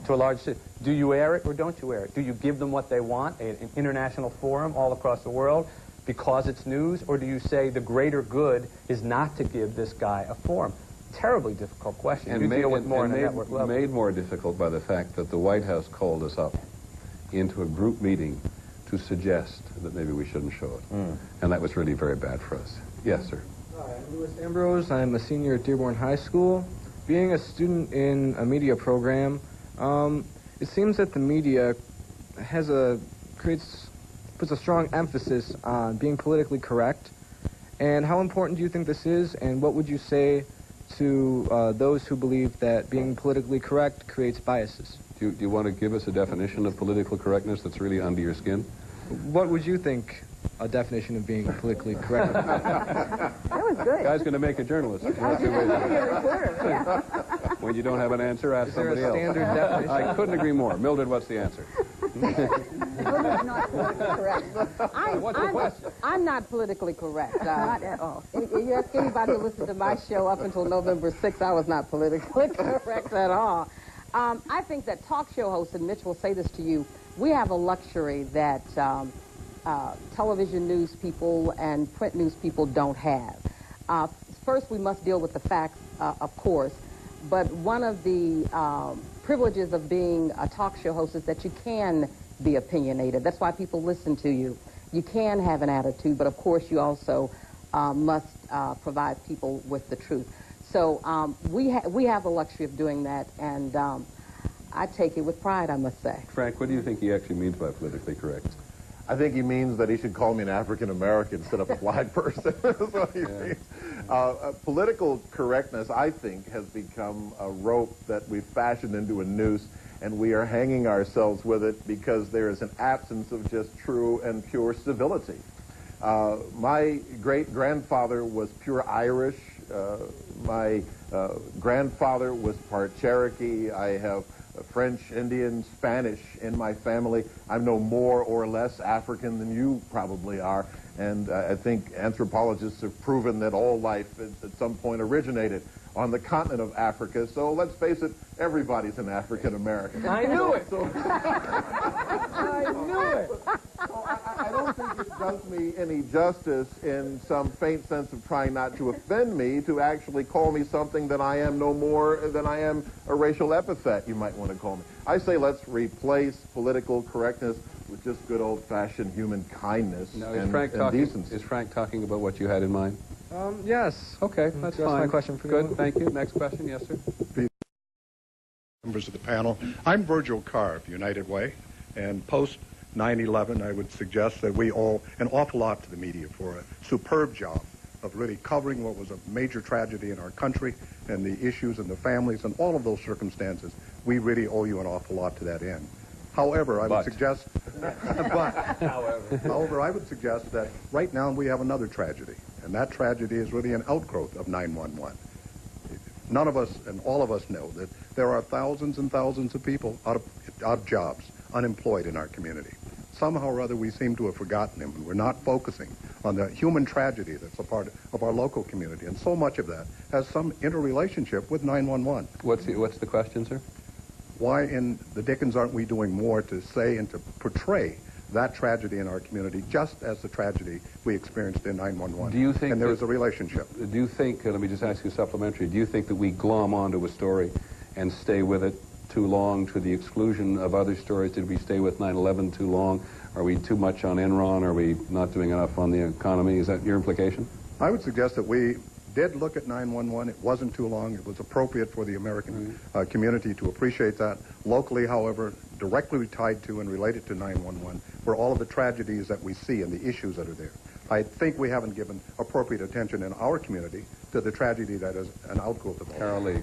To a large extent. Do you air it or don't you air it? Do you give them what they want, an international forum all across the world, because it's news, or do you say the greater good is not to give this guy a forum? Terribly difficult question. And made more difficult by the fact that the White House called us up into a group meeting to suggest that maybe we shouldn't show it. And that was really very bad for us. Yes, sir. Hi, I'm Louis Ambrose. I'm a senior at Dearborn High School. Being a student in a media program, it seems that the media creates puts a strong emphasis on being politically correct. And how important do you think this is, and what would you say to those who believe that being politically correct creates biases? Do you want to give us a definition of political correctness that's really under your skin? What would you think a definition of being politically correct? That was good. Guy's going to make a journalist. I was going to be a reporter, yeah. When you don't have an answer, ask somebody else. Is there a standard definition? I couldn't agree more. Mildred, what's the answer? Not politically correct. What's the question? I'm not politically correct. Not at all. If you ask anybody who listened to my show up until November 6th, I was not politically correct at all. I think that talk show hosts, and Mitch will say this to you, we have a luxury that television news people and print news people don't have. First, we must deal with the facts, of course, but one of the privileges of being a talk show host is that you can be opinionated. That's why people listen to you. You can have an attitude, but of course you also must provide people with the truth. So we have the luxury of doing that, and I take it with pride, I must say. Frank, what do you think he actually means by politically correct? I think he means that he should call me an African American instead of a black person. That's what he means. Political correctness, I think, has become a rope that we've fashioned into a noose, and we are hanging ourselves with it because there is an absence of just true and pure civility. My great-grandfather was pure Irish. My grandfather was part Cherokee. I have French, Indian, Spanish in my family. I'm no more or less African than you probably are. And I think anthropologists have proven that all life at some point originated on the continent of Africa. So let's face it, everybody's an African American. I knew it! I knew it! I don't think it does me any justice in some faint sense of trying not to offend me to actually call me something that I am no more than I am a racial epithet, you might want to call me. I say let's replace political correctness with just good old-fashioned human kindness and decency. Is Frank talking about what you had in mind? Yes. Okay, that's fine. my question for Good, you. thank you. Next question, yes, sir. Members of the panel, I'm Virgil Carr of United Way, and post 9/11, I would suggest that we owe an awful lot to the media for a superb job of really covering what was a major tragedy in our country and the issues and the families and all of those circumstances. We really owe you an awful lot to that end. However, I would suggest, however, I would suggest that right now we have another tragedy, and that tragedy is really an outgrowth of 9/11. None of us and all of us know that there are thousands and thousands of people out of jobs, unemployed in our community. Somehow or other we seem to have forgotten them, and we're not focusing on the human tragedy that's a part of our local community, and so much of that has some interrelationship with 911. What's the question, sir? Why in the dickens aren't we doing more to say and to portray that tragedy in our community, just as the tragedy we experienced in 911? Do you think and there is a relationship. Do you think, let me just ask you supplementary, do you think that we glom onto a story and stay with it too long to the exclusion of other stories? Did we stay with 9/11 too long? Are we too much on Enron? Are we not doing enough on the economy? Is that your implication? I would suggest that we did look at 911. It wasn't too long. It was appropriate for the American community to appreciate that. Locally, however, directly tied to and related to 911 were all of the tragedies that we see and the issues that are there. I think we haven't given appropriate attention in our community to the tragedy that is an outgrowth of all. Carole.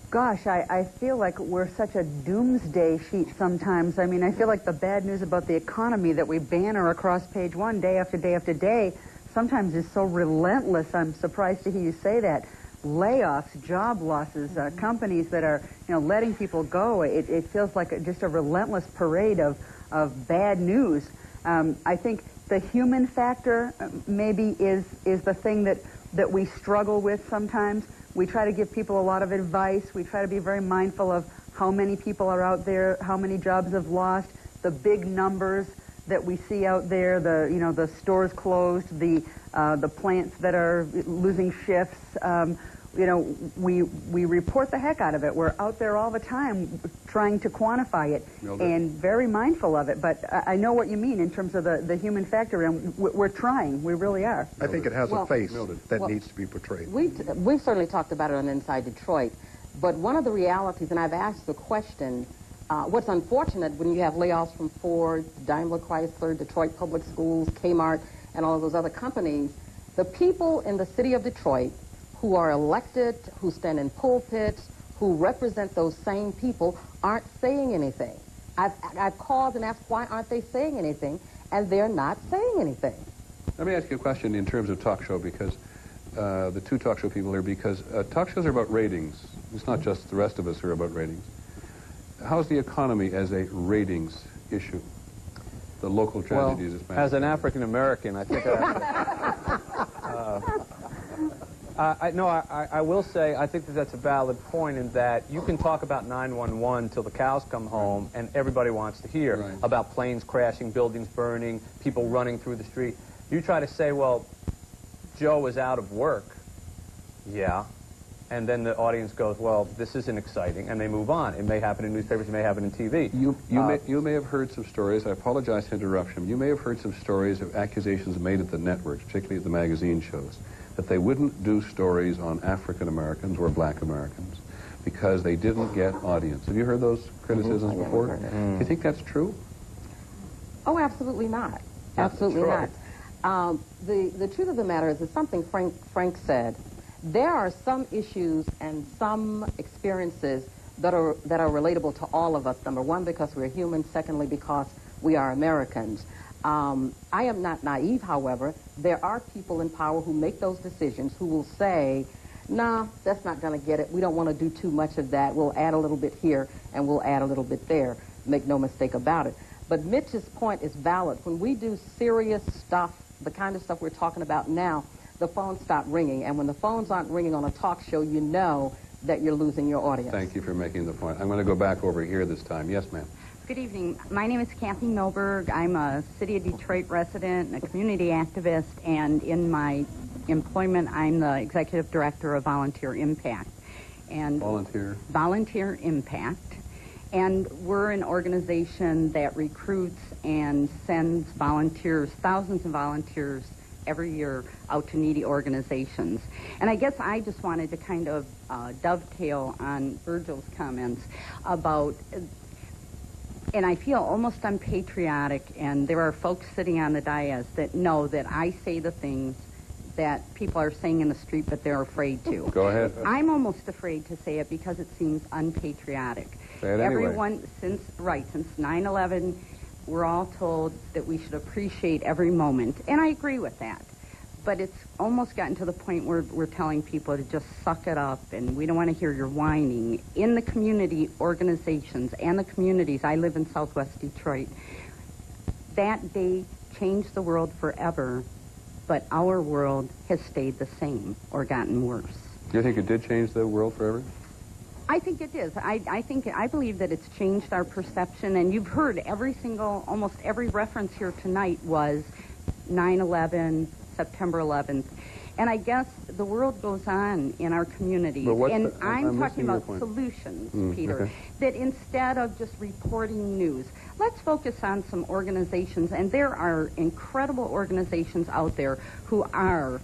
Gosh, I feel like we're such a doomsday sheet sometimes. I mean, I feel like the bad news about the economy that we banner across page one day after day after day sometimes is so relentless. I'm surprised to hear you say that. Layoffs, job losses, companies that are, letting people go. It feels like just a relentless parade of bad news. I think the human factor maybe is the thing that we struggle with sometimes. We try to give people a lot of advice. We try to be very mindful of how many people are out there, how many jobs have lost, the big numbers that we see out there, the stores closed, the plants that are losing shifts. We report the heck out of it. We're out there all the time trying to quantify it and very mindful of it. But I know what you mean in terms of the human factor, and we're trying. We really are. I think it has a face that needs to be portrayed. We've certainly talked about it on Inside Detroit, but one of the realities, and I've asked the question, what's unfortunate when you have layoffs from Ford, Daimler Chrysler, Detroit Public Schools, Kmart, and all of those other companies, the people in the city of Detroit who are elected, who stand in pulpits, who represent those same people aren't saying anything. I've called and asked why aren't they saying anything, and they're not saying anything. Let me ask you a question in terms of talk show, because the two talk show people here, because talk shows are about ratings. It's not just the rest of us who are about ratings. How's the economy as a ratings issue? The local tragedies. Well, as an African American, I think I will say I think that that's a valid point in that you can talk about 911 till the cows come home, and everybody wants to hear about planes crashing, buildings burning, people running through the street. You try to say, well, Joe is out of work. Yeah. And then the audience goes, well, this isn't exciting, and they move on. It may happen in newspapers, it may happen in TV. You may have heard some stories, I apologize for interruption, you may have heard some stories of accusations made at the networks, particularly at the magazine shows, that they wouldn't do stories on African Americans or black Americans because they didn't get audience. Have you heard those criticisms before? Do you think that's true? Oh, absolutely not. Absolutely not. The truth of the matter is, it's something Frank said. There are some issues and some experiences that are relatable to all of us. Number one, because we're human. Secondly, because we are Americans. I am not naive, however. There are people in power who make those decisions who will say, nah, that's not going to get it. We don't want to do too much of that. We'll add a little bit here and we'll add a little bit there. Make no mistake about it. But Mitch's point is valid. When we do serious stuff, the kind of stuff we're talking about now, the phones stop ringing. And when the phones aren't ringing on a talk show, you know that you're losing your audience. Thank you for making the point. I'm going to go back over here this time. Yes, ma'am. Good evening. My name is Kathy Milberg. I'm a City of Detroit resident, a community activist, and in my employment, I'm the Executive Director of Volunteer Impact. And Volunteer Impact. And we're an organization that recruits and sends volunteers, thousands of volunteers every year out to needy organizations. And I guess I just wanted to kind of dovetail on Virgil's comments about, and I feel almost unpatriotic, and there are folks sitting on the dais that know that I say the things that people are saying in the street, but they're afraid to. Go ahead. I'm almost afraid to say it because it seems unpatriotic. Say it anyway. Everyone, since 9/11, we're all told that we should appreciate every moment, and I agree with that. But it's almost gotten to the point where we're telling people to just suck it up, and we don't want to hear your whining. In the community organizations and the communities, I live in Southwest Detroit, that day changed the world forever, but our world has stayed the same or gotten worse. Do you think it did change the world forever? I think it is. I believe that it's changed our perception, and you've heard almost every reference here tonight was 9/11, September 11th. And I guess the world goes on in our community. And I'm talking about solutions, Peter, okay. that instead of just reporting news, let's focus on some organizations, and there are incredible organizations out there who are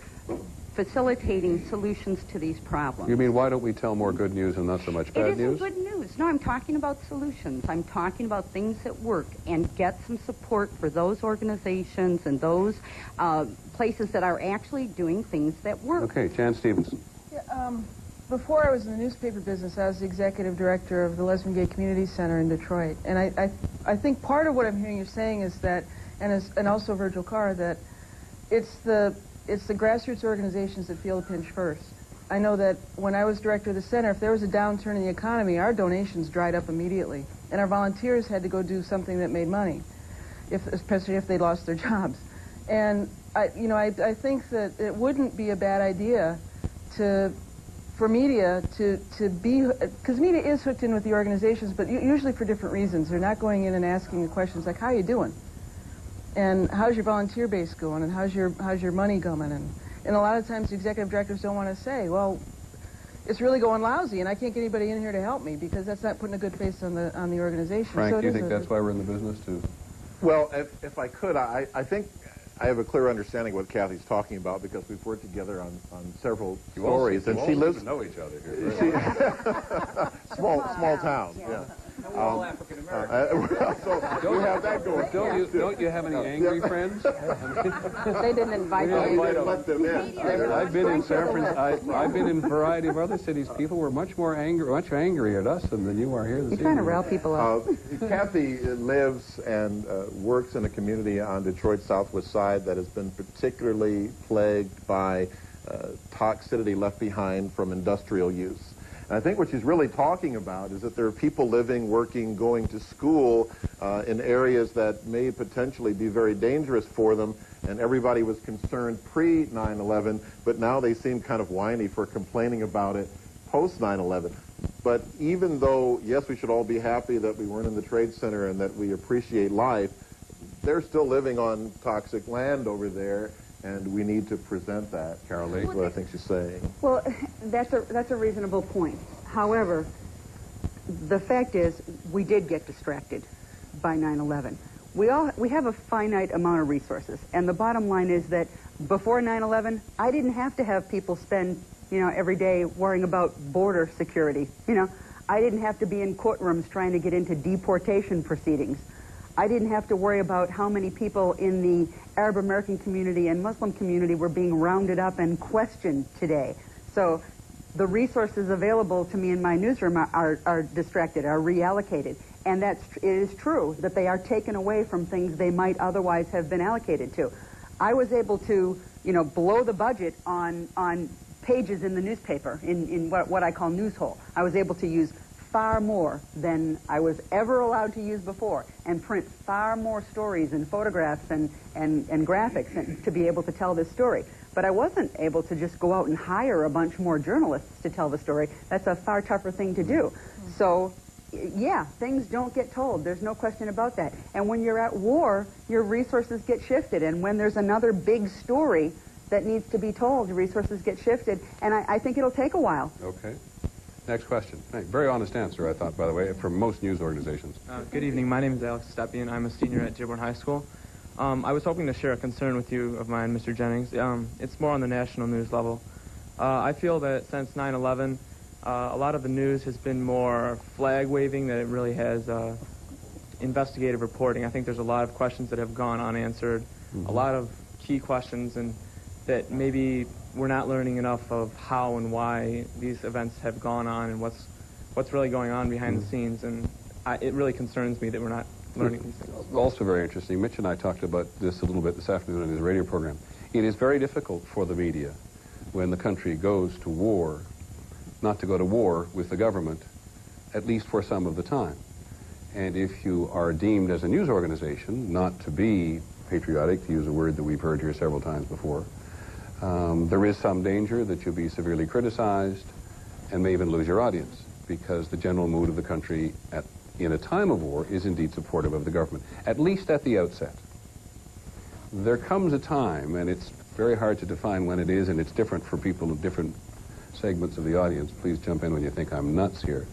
facilitating solutions to these problems. You mean, why don't we tell more good news and not so much bad news? It isn't good news. No, I'm talking about solutions. I'm talking about things that work, and get some support for those organizations and those places that are actually doing things that work. Okay, Jan Stevens. Yeah, before I was in the newspaper business, I was the executive director of the Lesbian Gay Community Center in Detroit. And I think part of what I'm hearing you saying is that, and also Virgil Carr, that it's the grassroots organizations that feel the pinch first. I know that when I was director of the center, if there was a downturn in the economy, our donations dried up immediately. And our volunteers had to go do something that made money, especially if they lost their jobs. And I think that it wouldn't be a bad idea for media to be, because media is hooked in with the organizations, but usually for different reasons. They're not going in and asking the questions like, how are you doing? And how's your volunteer base going? And how's your money going? And a lot of times the executive directors don't want to say, well, it's really going lousy, and I can't get anybody in here to help me, because that's not putting a good face on the organization. Frank, so do you think that's why we're in the business, too? Well, if I could, I think I have a clear understanding of what Kathy's talking about, because we've worked together on several stories, and she lives know each other here. Small town. Yeah. all African American. So you have that going. Don't you have any angry friends? They didn't invite them. Let them in. I've been in San Francisco. I've been in a variety of other cities. People were much angrier at us than you are here this evening. You're trying to rile people up. Kathy lives and works in a community on Detroit's southwest side that has been particularly plagued by toxicity left behind from industrial use. And I think what she's really talking about is that there are people living, working, going to school in areas that may potentially be very dangerous for them, and everybody was concerned pre-9/11, but now they seem kind of whiny for complaining about it post-9/11. But even though, yes, we should all be happy that we weren't in the Trade Center and that we appreciate life, they're still living on toxic land over there, and we need to present that. Carole, that's what I think she's saying. Well, that's a reasonable point. However, the fact is we did get distracted by 9/11. We have a finite amount of resources, and the bottom line is that before 9/11, I didn't have to have people spend, every day worrying about border security. I didn't have to be in courtrooms trying to get into deportation proceedings. I didn't have to worry about how many people in the Arab American community and Muslim community were being rounded up and questioned today. So the resources available to me in my newsroom are distracted, are reallocated. And it is true that they are taken away from things they might otherwise have been allocated to. I was able to, blow the budget on pages in the newspaper, in what I call news hole. I was able to use far more than I was ever allowed to use before, and print far more stories and photographs and graphics to be able to tell this story. But I wasn't able to just go out and hire a bunch more journalists to tell the story. That's a far tougher thing to do. So, yeah, things don't get told. There's no question about that. And when you're at war, your resources get shifted. And when there's another big story that needs to be told, your resources get shifted. And I think it'll take a while. Okay. Next question. Hey, very honest answer, I thought, by the way, from most news organizations. Good evening. My name is Alex Stepien. I'm a senior at Dearborn High School. I was hoping to share a concern with you of mine, Mr. Jennings. It's more on the national news level. I feel that since 9/11, a lot of the news has been more flag-waving than it really has investigative reporting. I think there's a lot of questions that have gone unanswered, a lot of key questions, and that maybe we're not learning enough of how and why these events have gone on and what's really going on behind the scenes. And it really concerns me that we're not learning these things. Also very interesting. Mitch and I talked about this a little bit this afternoon in his radio program. It is very difficult for the media when the country goes to war, not to go to war with the government, at least for some of the time. And if you are deemed as a news organization not to be patriotic, to use a word that we've heard here several times before, there is some danger that you'll be severely criticized and may even lose your audience, because the general mood of the country in a time of war is indeed supportive of the government, at least at the outset. There comes a time, and it's very hard to define when it is, and it's different for people in different segments of the audience. Please jump in when you think I'm nuts here.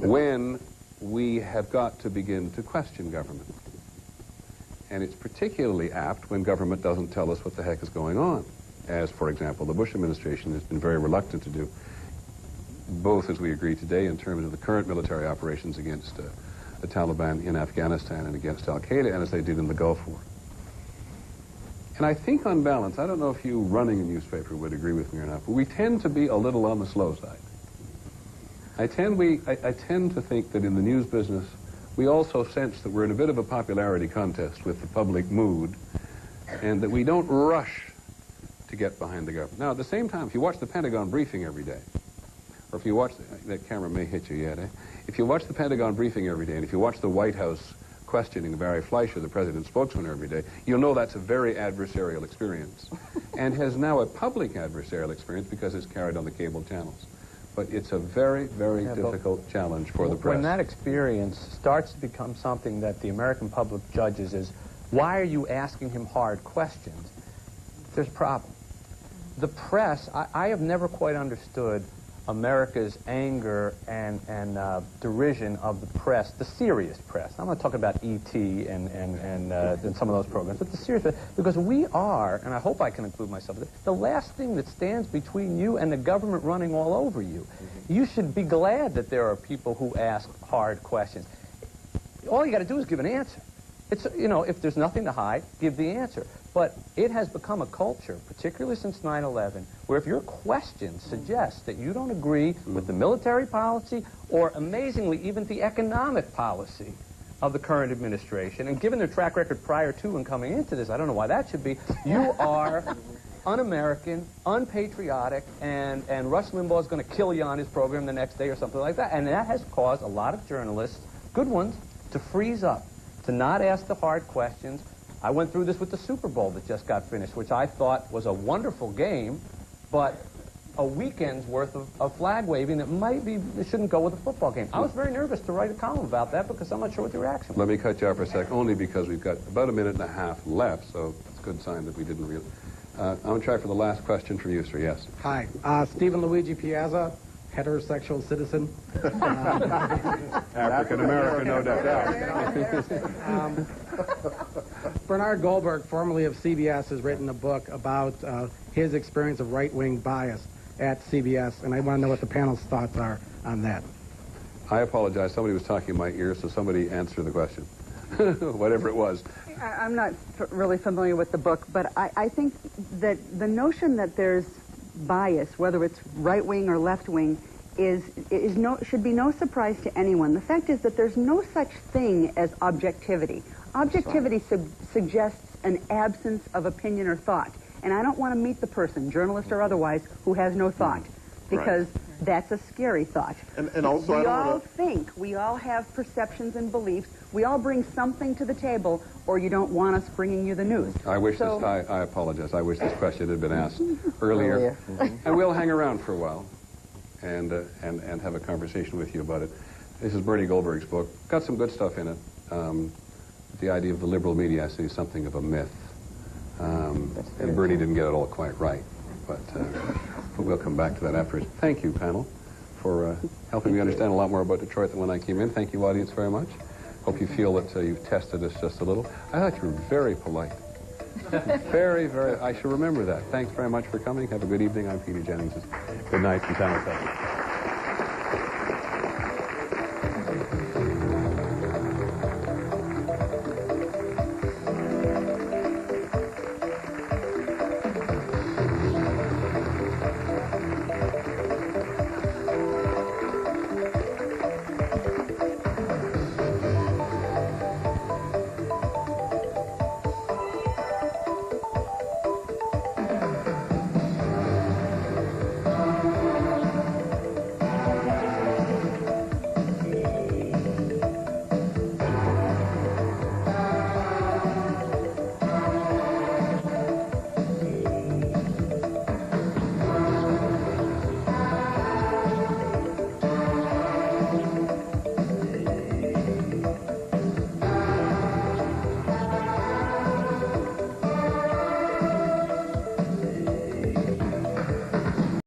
When we have got to begin to question government. And it's particularly apt when government doesn't tell us what the heck is going on, as, for example, the Bush administration has been very reluctant to do, both, as we agree today, in terms of the current military operations against the Taliban in Afghanistan and against al-Qaeda, and as they did in the Gulf War. And I think, on balance, I don't know if you running a newspaper would agree with me or not, but we tend to be a little on the slow side. I tend to think that in the news business, we also sense that we're in a bit of a popularity contest with the public mood, and that we don't rush to get behind the government. Now, at the same time, if you watch the Pentagon briefing every day, or if you watch, that camera may hit you yet, eh? If you watch the Pentagon briefing every day, and if you watch the White House questioning Barry Fleischer, the president's spokesman, every day, you'll know that's a very adversarial experience, and has now a public adversarial experience because it's carried on the cable channels. But it's a very, very difficult challenge for the press. When that experience starts to become something that the American public judges is, why are you asking him hard questions? There's a problem. The press, I have never quite understood America's anger and derision of the press, the serious press. I'm not talking about E.T. and some of those programs, but the serious press, because we are, and I hope I can include myself, the last thing that stands between you and the government running all over you. You should be glad that there are people who ask hard questions. All you got to do is give an answer. It's, you know, if there's nothing to hide, give the answer. But it has become a culture, particularly since 9/11, where if your question suggests that you don't agree with the military policy or, amazingly, even the economic policy of the current administration, and given their track record prior to and coming into this, I don't know why that should be, you are un-American, unpatriotic, and Rush Limbaugh is going to kill you on his program the next day or something like that. And that has caused a lot of journalists, good ones, to freeze up, to not ask the hard questions. I went through this with the Super Bowl that just got finished, which I thought was a wonderful game, but a weekend's worth of flag waving that it shouldn't go with a football game. I was very nervous to write a column about that because I'm not sure what the reaction was. Let me cut you off for a sec, only because we've got about a minute and a half left, so it's a good sign that we didn't really... I'm going to try for the last question from you, sir. Yes. Hi. Stephen Luigi Piazza, heterosexual citizen. African-American, no doubt. Bernard Goldberg, formerly of CBS, has written a book about his experience of right-wing bias at CBS, and I want to know what the panel's thoughts are on that. I apologize. Somebody was talking in my ear, so somebody answer the question. Whatever it was. I'm not really familiar with the book, but I think that the notion that there's bias, whether it's right-wing or left-wing, should be no surprise to anyone. The fact is that there's no such thing as objectivity. Objectivity suggests an absence of opinion or thought. And I don't want to meet the person, journalist or otherwise, who has no thought, because that's a scary thought. And also, we all think, we all have perceptions and beliefs, we all bring something to the table, or you don't want us bringing you the news. I wish I apologize. I wish this question had been asked earlier. And we'll hang around for a while and have a conversation with you about it. This is Bernie Goldberg's book. Got some good stuff in it. The idea of the liberal media, I see, is something of a myth. And Bernie didn't get it all quite right. But we'll come back to that afterwards. Thank you, panel, for helping me understand a lot more about Detroit than when I came in. Thank you, audience, very much. Hope you feel that you've tested us just a little. I thought you were very polite. Very, very. I shall remember that. Thanks very much for coming. Have a good evening. I'm Peter Jennings. Good night from Channel 7.